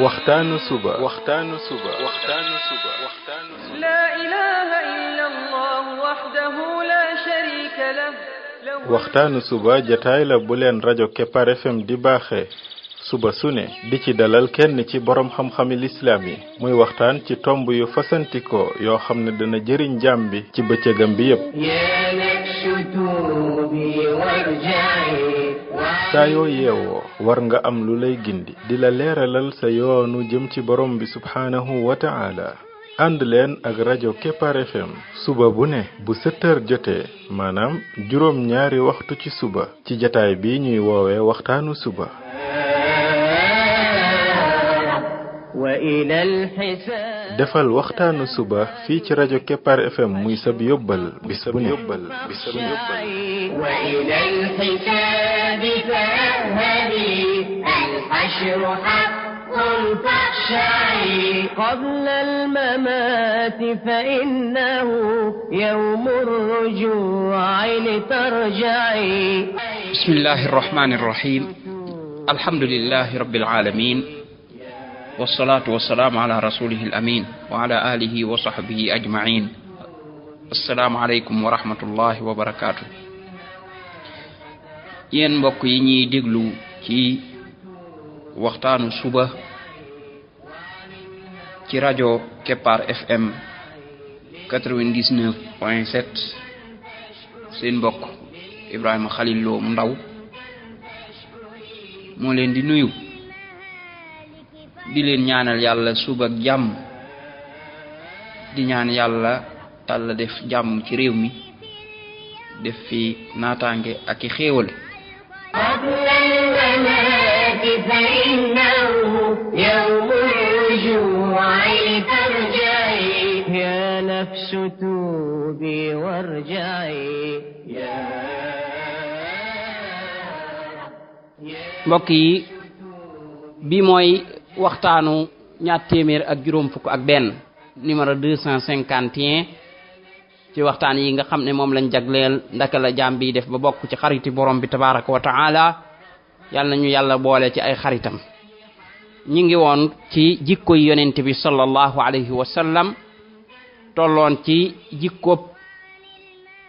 waxtaanu suba لا إله إلا الله وحده لا شريك له waxtaanu suba jataay la bu leen rajo Kepar FM di baaxee suba su ne di ci dalal kenn ci borom xam-xami lislaam yi muy waxtaan ci tomb yu fasantikoo yoo xam ne dana jëriñ jaam bi ci bëccëgam bi yépp saa yoo yeewoo war nga am lu lay gindi di la leeralal sa yoonu jëm ci borom bi subhaanahu wa ta'ala ànd leen ak rajo Kepar FM suba bu ne bu 7 heures jotee maanaam juróom ñaari waxtu ci suba ci jataay bi ñuy woowee waxtaanu suba defal waxtaanu suba fii ci rajo Kepar FM muy sab yóbbal bis bu ne قبل الممات فإنه يوم الرجوع لترجعي بسم الله الرحمن الرحيم الحمد لله رب العالمين والصلاة والسلام على رسوله الأمين وعلى آله وصحبه أجمعين السلام عليكم ورحمة الله وبركاته yéen mbokk yi ñuy déglu ci waxtaanu suba ci rajo Kepar FM 99.7 seen mbokk Ibrahima Khalil Lo mu ndaw moo leen di nuyu di leen ñaanal yàlla suba ak jàmm di ñaan yàlla Yàlla def jàmm ci réew mi def fi naataange ak i xéewal فإنه يوم الرجوع لترجعي يا نفس توبي وارجعي mbokk yi bi mooy waxtaanu ñaar téeméer ak juróom fukk ak benn numéro 251 ci waxtaan yi nga xam ne moom lañ jagleel ndaka la jaam bi def ba bokk ci xariti borom bi tabaraka wa taala yàlla nañu yàlla boole ci ay xaritam ñi ngi woon ci jikko yi yonent bi sallallahu alayhi wa sallam tolloon ci jikko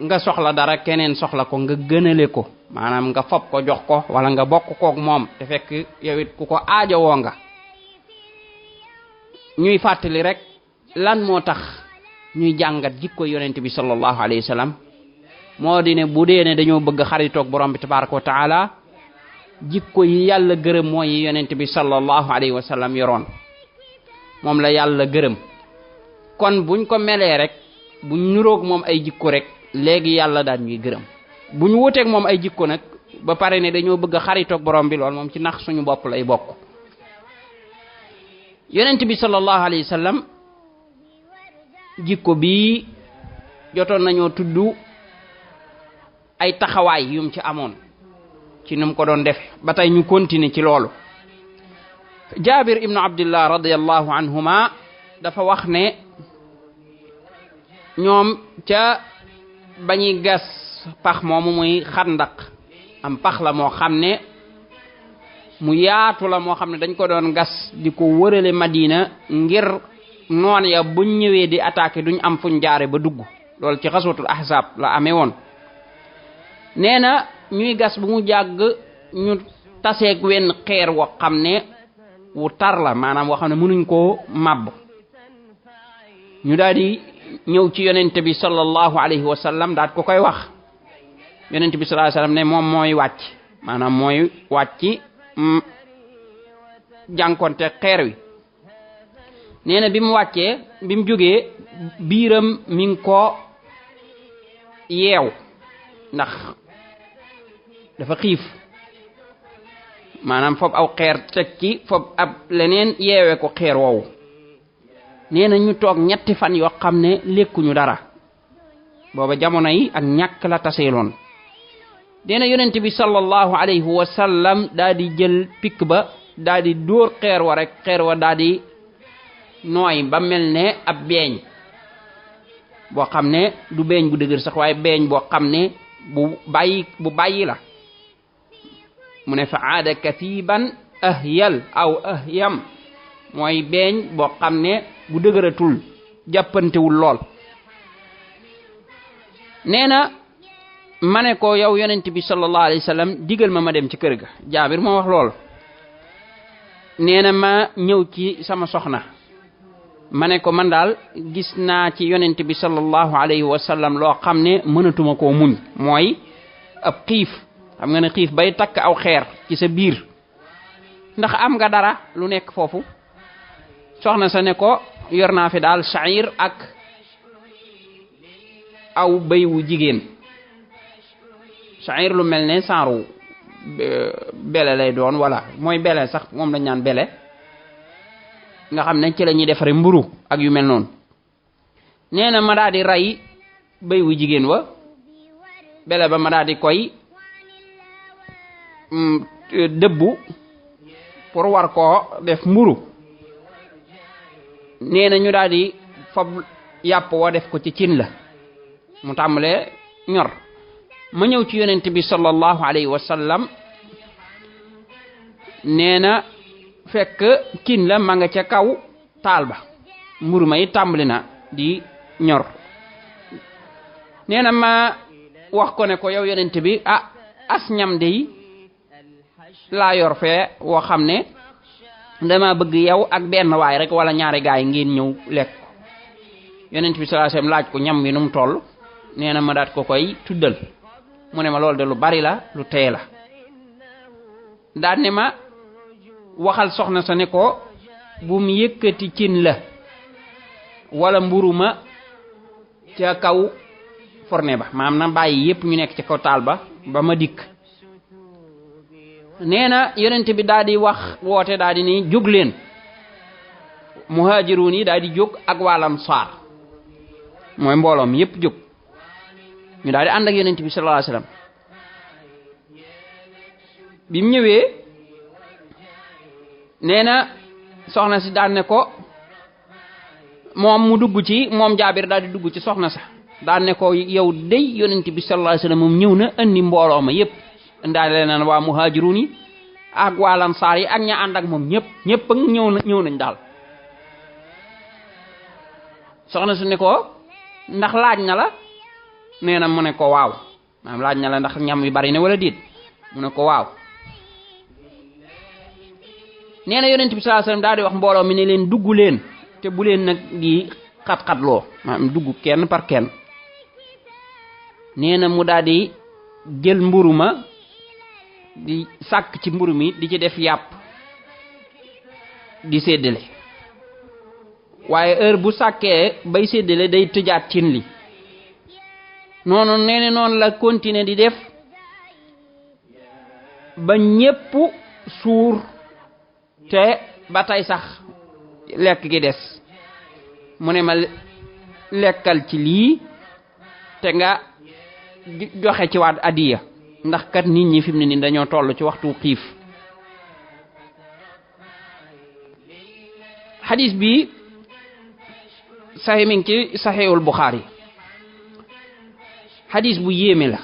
nga soxla dara keneen soxla ko nga gënale ko maanaam nga fob ko jox ko wala nga bokk kook moom te fekk yow it ku ko aajowoo nga ñuy fàttali rek lan moo tax ñuy jàngat jikko yonent bi sallallahu alayhi wa sallam moo di ne bu dee ne dañoo bëgg xaritoog borom bi tabaraka wa taala jikko yi yàlla gërëm mooy yi yonent bi sallallahu alayhi wa sallam yoroon moom la yàlla gërëm kon buñ ko melee rek buñ nuroog moom ay jikko rek léegi yàlla daan ñuy gërëm buñ wuteeg moom ay jikko nag ba pare ne dañoo bëgg xaritoog borom bi lool moom ci nax suñu bopp lay bokk yonent bi sallallahu alayhi wa sallam jikko bi jotoon nañoo tudd ay taxawaay yum ci amoon ci num ko doon def ba tey ñu continuer ci loolu Jaabir ibnu Abdullah radiyallahu anhuma dafa wax ne ñoom ca bañuy gas pax moomu muy xandaq am pax la moo xam ne mu yaatu la moo xam ne dañ ko doon gas di ko wërale Madina ngir noon ya buñ ñëwee di attaquer duñ am fuñ jaare ba dugg loolu ci xaswatul ahzab la amee woon nee na ñuy gas bu mu jàgg ñu taseeg wenn xeer woo xam ne wu tar la maanaam woo xam ne mënuñ koo màbb ñu daal di ñëw ci yonent bi sallallahu alayhi wa sallam daal ko koy wax yonent bi sallallahu alayhi wa sallam ne moom mooy wàcc maanaam mooy wàcc jànkonte xeer wi nee na bi mu wàccee bi mu jógee biiram mi ngi ko yeew ndax dafa xiif maanaam fob aw xeer teg ci fob ab leneen yeewee ko xeer woowu nee na ñu toog ñetti fan yoo xam ne lekkuñu dara booba jamono yi ak ñàkk la taseeloon nee na yonent bi sallallahu alayhi wa sallam daa di jël pikk ba daa di dóor xeer wa rek xeer wa daa di nooy ba mel ne ab beeñ boo xam ne du beeñ bu dëgër sax waaye beeñ boo xam ne bu bàyyi la mu ne fa aada katiban ahyal aw ahyam mooy beeñ boo xam ne bu dëgëratul jàppantewul lool. nee na ma ne ko yow yonent bi sallallahu alayhi wa sallam digal ma dem ci kër ga. Jaabir moo wax lool. nee na ma ñëw ci sama soxna ma ne ko man daal gis naa ci yonent bi sallallahu alayhi wa sallam loo xam ne mënatuma koo muñ, mooy ab xiif. xam nga ne xiif bay takk aw xeer ci sa biir, ndax am nga dara lu nekk foofu. soxna sa ne ko yor naa fi daal sha'ir ak aw béy wu jigéen. sha'ir lu mel ne saaru bele lay doon, wala mooy bele sax moom lañ naan bele, nga xam ne ci la ñuy defaree mburu ak yu mel noonu. nee na ma daal di rey béy wu jigéen wa, bele ba ma daal di koy dëbbu pour war koo def mburu. nee na ñu daal di fab yàpp wa def ko ci cin la, mu tàmbalee ñor. ma ñëw ci yonent bi sallallahu alayhi wa sallam, nee na fekk cin la ma nga ca kaw taal ba, mburu ma yi tàmbali na di ñor. nee na ma wax ko ne ko yow yonent bi, as ñam de laa yor fee woo xam ne dama bëgg yow ak benn waay rek wala ñaari gaay ngeen ñëw lekk ko. yonent bi sallallahu alayhi wasallam laaj ko ñam wi nu mu toll. nee na ma daat ko koy tuddal. mu ne ma loolu de lu bari la, lu teye la. daal ne ma waxal soxna sa ne ko bu mu yëkkati cin la wala mburu ma ca kaw forne ba, maam na bàyyi yépp ñu nekk ci kaw taal ba ba ma dikk. nee na yonent bi daal di wax woote daal di ni jóg leen. muhaajiruun yi daal di jóg ak waa Ansaar, mooy mbooloom yépp jóg. ñu daal di ànd ak yonent bi sallallahu alayhi wasallam. bi mu ñëwee nee na soxna si daan ne ko, moom mu dugg ci, moom Jaabir daal di dugg ci soxna sa daan ne ko yow dey yonent bi sallallahu alayhi wasallam moom ñëw na andi mbooloo ma yépp, indaale na waa muhaajiruun yi ak waa Ansaar yi ak ña ànd ak moom ñëpp ak ñëw nañ daal. soxna su ne ko ndax laaj na la. nee na mu ne ko waaw, maam laaj na la ndax ñam yu bari ne wala déet. mu ne ko waaw. nee na yonent bi sallallahu alayhi wasallam daal di wax mbooloo mi ne leen dugg leen te bu leen nag di xat-xatloo, maam dugg kenn par kenn. nee na mu daal di jël mburu ma di sàkk ci mburu mi di ci def yàpp di séddale, waaye heure bu sàkkee bay séddale day tëjaat cin li. noonu nee na noonu la continuer di def ba ñépp suur, te ba tey sax lekk gi des. mu ne ma lekkal ci lii te nga joxe ci waat adiya, ndax kat nit ñi fi mu ne nii dañoo toll ci waxtu xiif. xadis bi saxi mi ngi ci saxiixul Buxaari. xadis bu yéeme la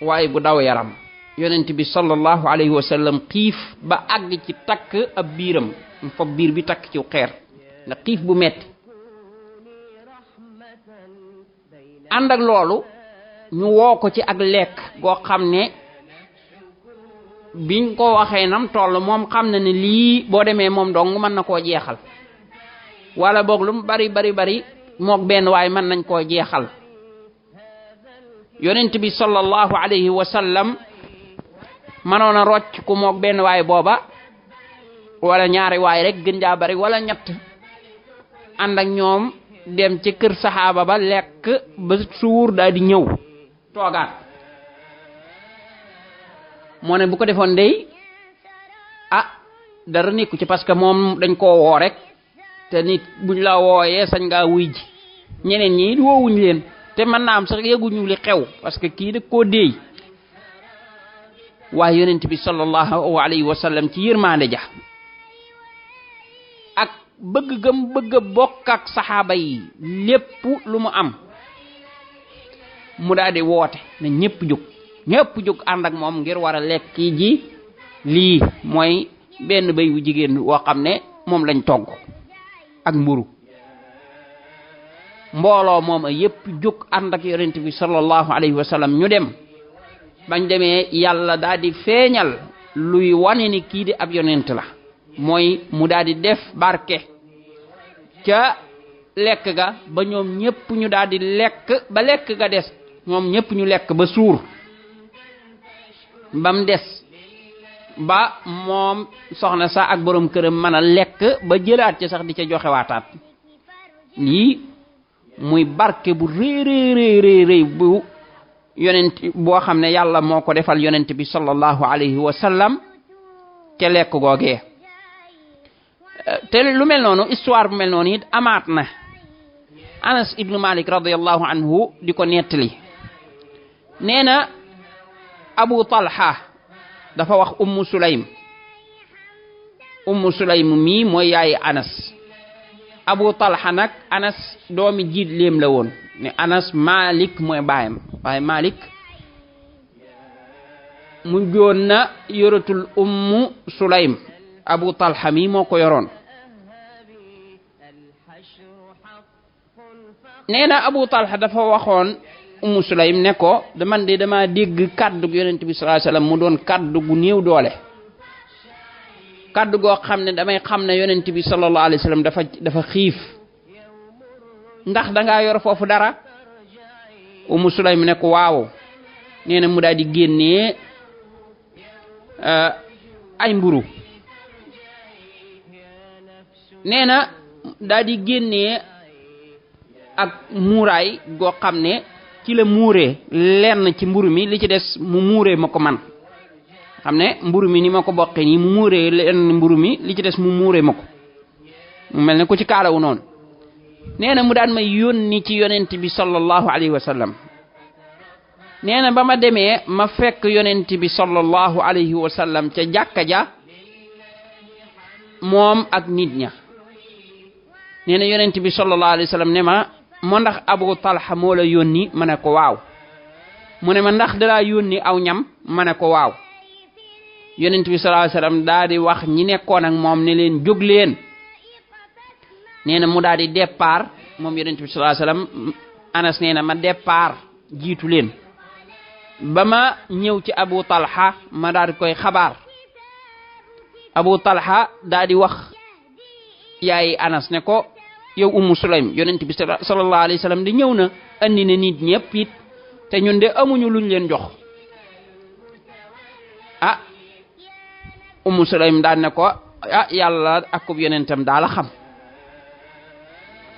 waaye bu daw yaram. yonent bi sallallahu alayhi wa sallam xiif ba àgg ci takk ab biiram, foog biir bi takk ci xeer ndax xiif bu metti. ànd ak loolu ñu woo ko ci ak lekk goo xam ne biñ ko waxee nam toll moom xam na ne lii boo demee moom dong mën na koo jeexal, wala boog lu mu bari mook benn waaye mën nañ koo jeexal. yonent bi sallallahu alayhi wa sallam mënoon a rocc ku mook benn waay booba wala ñaari waay rek gën jaa bari wala ñett, ànd ak ñoom dem ci kër saxaaba ba lekk ba suur daal di ñëw toogaat. moo ne bu ko defoon dey dara nekku ci, parce que moom dañ koo woo rek, te nit buñ la wooyee sañ ngaa wuy ji. ñeneen ñi woowuñ leen, te mën naa am sax yëguñu li xew parce que kii da koo déey. waaye yonent bi sallallahu alayhi wa sallam ci yërmande ja ak bëgg gëm bëgg a bokk ak saxaaba yi lépp lu mu am, mu daal di woote na ñëpp jóg ànd ak moom ngir war a lekk ji lii mooy benn béy wu jigéen woo xam ne moom lañ togg. ak mburu mbooloo mooma yépp jóg ànd ak yonent bi sallallahu alayhi wa sallam ñu dem bañ demee yàlla daal di feeñal luy wane ni kii di ab yonent la mooy mu daal di def barke ca lekk ga ba ñoom ñépp ñu daal di lekk ba lekk ga des ñoom ñépp ñu lekk ba suur bam des ba moom soxna sa ak borom këram mën a lekk ba jëlaat ca sax di ca joxe waataat lii muy barke bu rëy bu yonent boo xam ne yàlla moo ko defal yonent bi sallallahu alayhi wa sallam ca lekk googee te lu mel noonu histoire bu mel noonu it amaat na Anas ibnu Malik radiyallahu anhu di ko nettali nee na Abu Talha dafa wax Ummu Sulaym mii mooy yaayi Anas Abu Talha nag Anas doomi jiit léem la woon ne Anas Malik mooy baayam waaye Malik mu joon na yoratul Ummu Sulaym Abu Talha mi moo ko yoroon nee na Abu Talha dafa waxoon Ummu Sulaym ne ko man de dama dégg kàddu yonent bi sallallahu alayhi wasallam mu doon kàddu gu néew doole kàddu goo xam ne damay xam ne yonent bi sallallahu alayhi wasallam dafa xiif ndax dangaa yor foofu dara Ummu Sulaym ne ko waaw nee na mu daal di génnee ay mburu nee na daal di génnee ak muuraay goo xam ne ci la muuree lenn ci mburu mi li ci des mu muuree ma ko man xam ne mburu mi ni ma ko boqee nii mu muuree lenn mburu mi li ci des mu muuree ma ko mu mel ne ku ci kaalawu noonu nee na mu daan may yónni ci yonent bi sallallahu alayhi wa sallam nee na ba ma demee ma fekk yonent bi sallallahu alayhi wa sallam ca jàkka ja moom ak nit ña nee na yonent bi sallallahu alayhi wa sallam ne ma moo ndax Abu Talha moo la yónni ma ne ko waaw mu ne ma ndax dalaa yónni aw ñam ma ne ko waaw yonent bi sallallahu alayhi wa sallam daa di wax ñi nekkoon ak moom ne leen jóg leen nee na mu daal di départ moom yonent bi sallallahu alayhi wa sallam Anas nee na ma départ jiitu leen ba ma ñëw ci Abu Talha ma daal di koy xabaar Abu Talha daal di wax yaay Anas ne ko yow Ummu Sulaym yonent bi sallallahu alayhi wa sallam di ñëw na andi na nit ñëpp it te ñun de amuñu luñ leen jox ah Ummu Sulaym daan ne ko ah yàlla akub yonentam daal a xam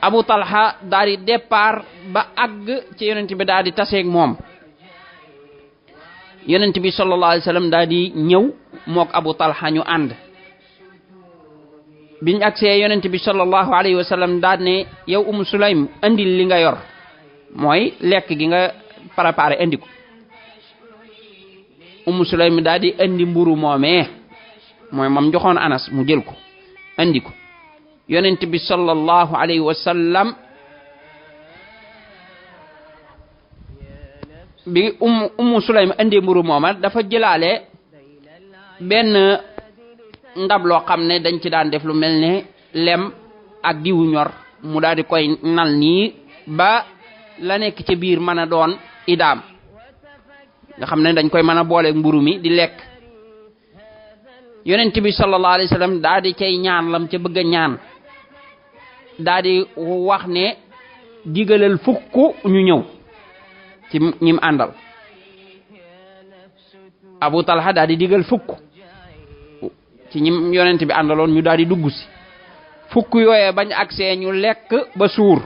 Abu Talha daal di départ ba àgg ci yonent bi daal di taseeg moom yonent bi sallallahu alayhi wa sallam daal di ñëw mook Abu Talha ñu ànd biñ agsee yonent bi sallallahu alayhi wa sallam daal ne yow Ummu Sulaym andil li nga yor mooy lekk gi nga préparé andi ko Ummu Sulaym daal di andi mburu moomee mooy moom joxoon Anas mu jël ko andi ko yonent bi sallallahu alayhi wa sallam bi Ummu Sulaym andi mburu mooma dafa jëlaale benn ndab loo xam ne dañ ci daan def lu mel ne lem ak diwu ñor mu daal di koy nal nii ba la nekk ci biir mën a doon idaam nga xam ne dañ koy mën a booleeg mburu mi di lekk yonent bi sallallahu alayhi wa sallam daal di cay ñaan lam ca bëgg a ñaan daal di wax ne digalal fukk ñu ñëw ci ñim àndal Abu Talha daal di digal fukk ci ñim yonent bi àndaloon ñu daal di dugg si fukk yooyee bañ agsee ñu lekk ba suur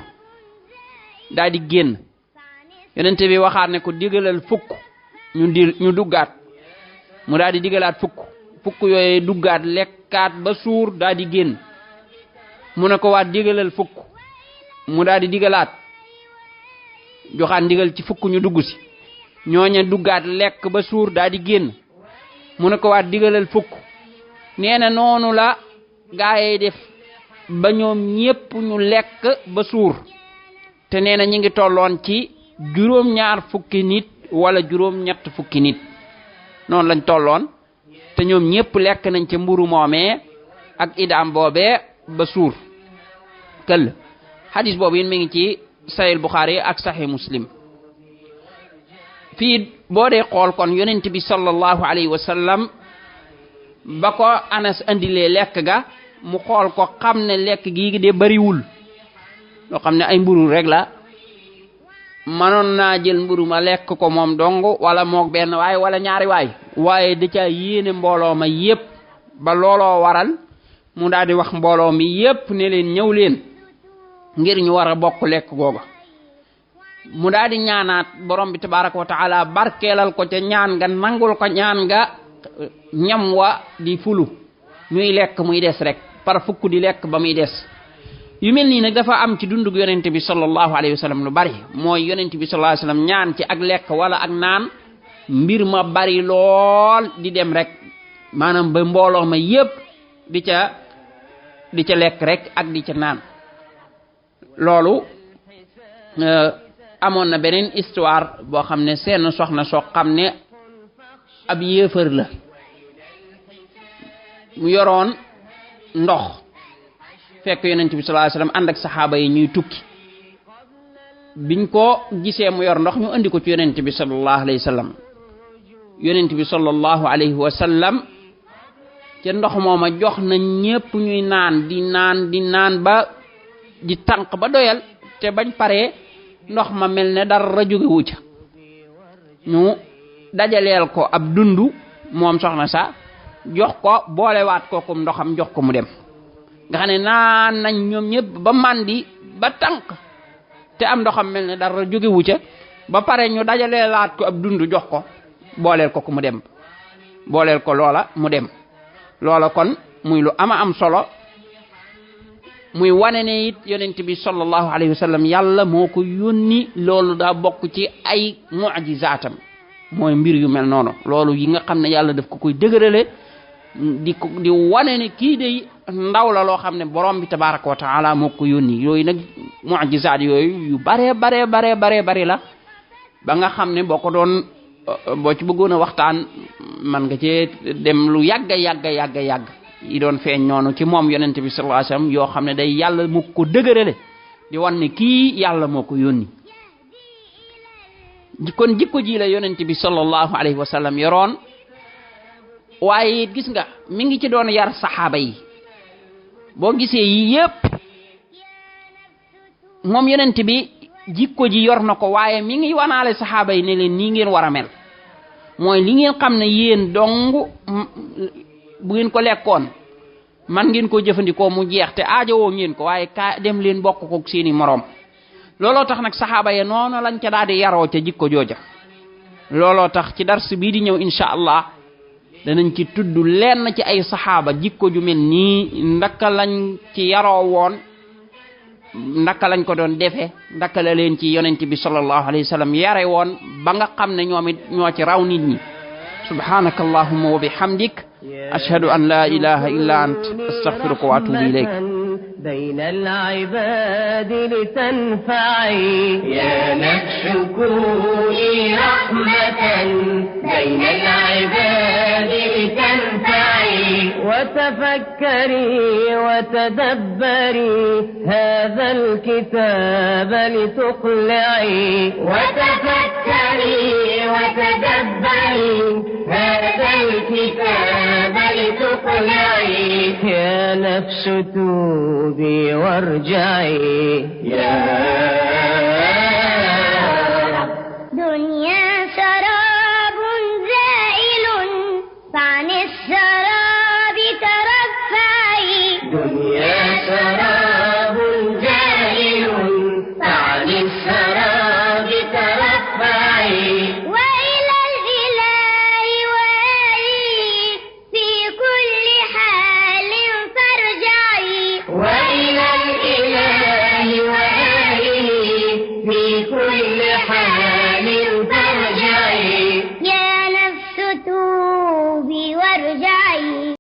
daal di génn yonent bi waxaat ne ko digalal fukk ñu duggaat mu daal di digalaat fukk yooyee duggaat lekkaat ba suur daal di génn mu ne ko waat digalal fukk mu daal di digalaat joxaat ndigal ci fukk ñu dugg si ñooña duggaat lekk ba suur daal di génn mu ne ko waat digalal fukk nee na noonu la gaayee def ba ñoom ñépp ñu lekk ba suur te nee na ñi ngi tolloon ci juróom-ñaar fukki nit wala juróom-ñett fukki nit noonu lañ tolloon te ñoom ñépp lekk nañ ca mburu moomee ak idaam boobee ba suur këll xadis boobu yéen mi ngi ci sahih Bukhari ak sahih Muslim fii boo dee xool kon yonent bi sallallahu alayhi wa sallam ba ko Anas andilee lekk ga mu xool ko xam ne lekk gii de bariwul loo xam ne ay mburu rek la manoon naa jël mburu ma lekk ko moom dong wala moog benn waay wala ñaari waay waaye da ca yéene mbooloo ma yépp ba looloo waral mu daal di wax mbooloo mi yépp ne leen ñëw leen ngir ñu war a bokk lekk googa mu daal di ñaanaat borom bi tabaraka wa taala barkeelal ko ca ñaan nga nangul ko ñaan nga ñam wa di fulu ñuy lekk muy des rek par fukk di lekk ba muy des yu mel nii nag dafa am ci dundug yonent bi sallallahu alayhi wa sallam lu bari mooy yonent bi sallallahu alayhi wa sallam ñaan ci ak lekk wala ak naan mbir ma bari lool di dem rek maanaam ba mbooloo ma yépp di ca lekk rek ak di ca naan loolu amoon na beneen histoire boo xam ne seen soxna soo xam ne ab yéefar la mu yoroon ndox fekk yonent bi sallallahu alayhi wasallam ànd ak saxaaba yi ñuy tukki biñ ko gisee mu yor ndox ñu andi ko ci yonent bi sallallahu alayhi wasallam yonent bi sallallahu alayhi wasallam ca ndox mooma jox na ñépp ñuy naan di naan ba di tànq ba doyal te bañ paree ndox ma mel ne dara jógewu ca ñu dajaleel ko ab dundu moom soxna sa jox ko boolewaat ko kum ndoxam jox ko mu dem nga xam ne naan nañ ñoom ñëpp ba màndi ba tànk te am ndoxam mel ne dara jógewu ca ba pare ñu dajaleelaat ko ab dundu jox ko booleel ko ku mu dem booleel ko loola mu dem loola kon muy lu ama am solo muy wane ne it yonent bi sallallahu alayhi wa sallam yàlla moo ko yónni loolu daa bokk ci ay mu'jizaatam mooy mbir yu mel noonu loolu yi nga xam ne yàlla daf ko koy dëgërale di wane ne kii day ndaw la loo xam ne borom bi tabaraka wa taala moo ko yónni yooyu nag mu'jizaat yooyu yu bare la ba nga xam ne boo ko doon boo ci bëggoon a waxtaan man nga cee dem lu yàgg yi doon feeñ noonu ci moom yonent bi sallallahu alayhi wasallam yoo xam ne day yàlla moo ko dëgërale di wan ne kii yàlla moo ko yónni kon jikko ji la yonent bi sallallahu alayhi wasallam yoroon waaye gis nga mi ngi ci doon yar saxaaba yi boo gisee yi yépp moom yonent bi jikko ji yor na ko waaye mi ngi wanaale saxaaba yi ne leen nii ngeen war a mel mooy li ngeen xam ne yéen dong bu ngeen ko lekkoon man ngeen ko jëfandikoo mu jeex te aajowoo ngeen ko waaye ka dem leen bokk ko seeni moroom looloo tax nag saxaaba ya noonu lañ ca daal di yaroo ca jikko jooja looloo tax ci dars bii di ñëw insha allah danañ ci tudd lenn ci ay saxaaba jikko ju mel nii ndaka lañ ci yaroo woon ndaka lañ ko doon defe ndaka la leen ci yonent bi sallallahu alayhi wa sallam yare woon ba nga xam ne ñoom it ñoo ci raw nit ñi subhanaka allahumma wa bihamdik ashhadu an la ilaha illa ant astaghfiruka wa atubu ilayk بين العباد لتنفعي يا نفس كوني رحمة بين العباد لتنفعي وتفكري وتدبري هذا الكتاب لتقلعي وتفكري وتدبري هذا الكتاب لتقلعي يا نفس توبي وارجعي يا